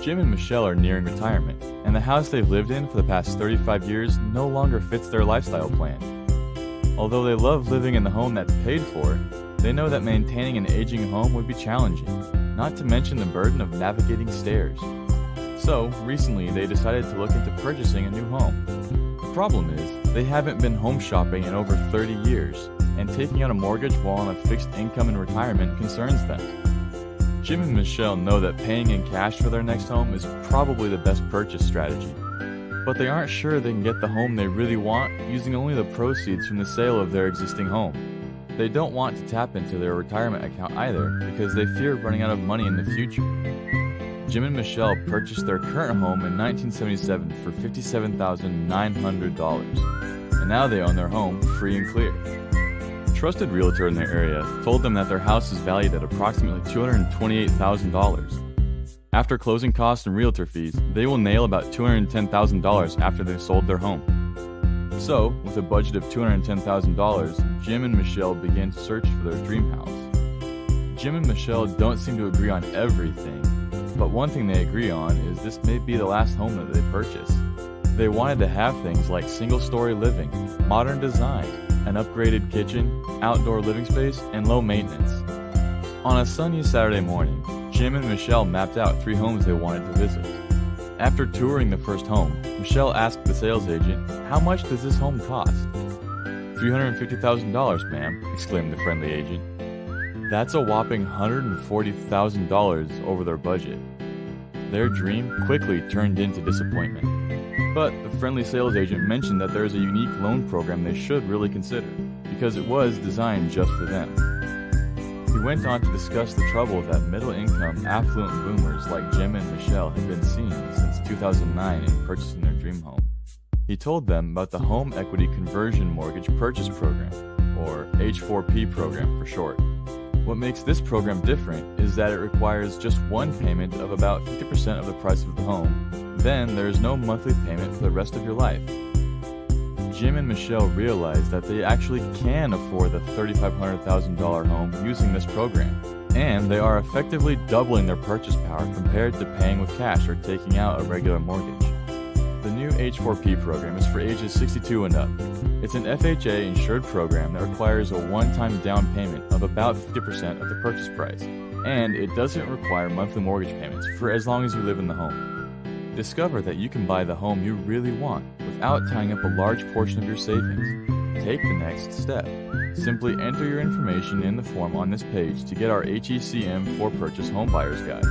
Jim and Michelle are nearing retirement, and the house they've lived in for the past 35 years no longer fits their lifestyle plan. Although they love living in the home that's paid for, they know that maintaining an aging home would be challenging, not to mention the burden of navigating stairs. So, recently they decided to look into purchasing a new home. The problem is, they haven't been home shopping in over 30 years, and taking out a mortgage while on a fixed income in retirement concerns them. Jim and Michelle know that paying in cash for their next home is probably the best purchase strategy, but they aren't sure they can get the home they really want using only the proceeds from the sale of their existing home. They don't want to tap into their retirement account either because they fear running out of money in the future. Jim and Michelle purchased their current home in 1977 for $57,900, and now they own their home free and clear. A trusted realtor in their area told them that their house is valued at approximately $228,000. After closing costs and realtor fees, they will nail about $210,000 after they've sold their home. So, with a budget of $210,000, Jim and Michelle began to search for their dream house. Jim and Michelle don't seem to agree on everything, but one thing they agree on is this may be the last home that they purchase. They wanted to have things like single-story living, modern design, an upgraded kitchen, outdoor living space, and low maintenance. On a sunny Saturday morning, Jim and Michelle mapped out 3 homes they wanted to visit. After touring the first home, Michelle asked the sales agent, "How much does this home cost?" "$350,000, ma'am," exclaimed the friendly agent. That's a whopping $140,000 over their budget. Their dream quickly turned into disappointment. But the friendly sales agent mentioned that there is a unique loan program they should really consider, because it was designed just for them. He went on to discuss the trouble that middle-income, affluent boomers like Jim and Michelle had been seeing since 2009 in purchasing their dream home. He told them about the Home Equity Conversion Mortgage Purchase Program, or H4P program for short. What makes this program different is that it requires just one payment of about 50% of the price of the home. Then there is no monthly payment for the rest of your life. Jim and Michelle realized that they actually can afford the $3,500,000 home using this program, and they are effectively doubling their purchase power compared to paying with cash or taking out a regular mortgage. The new H4P program is for ages 62 and up. It's an FHA insured program that requires a one-time down payment of about 50% of the purchase price, and it doesn't require monthly mortgage payments for as long as you live in the home. Discover that you can buy the home you really want without tying up a large portion of your savings. Take the next step. Simply enter your information in the form on this page to get our HECM for Purchase Home Buyer's Guide.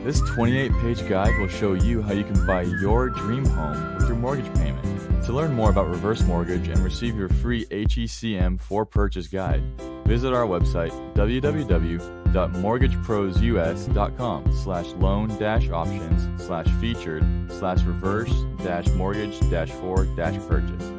This 28-page guide will show you how you can buy your dream home with your mortgage payment. To learn more about reverse mortgage and receive your free HECM for Purchase guide, visit our website www.mortgageprosus.com/loan-options/featured/reverse-mortgage-for-purchase.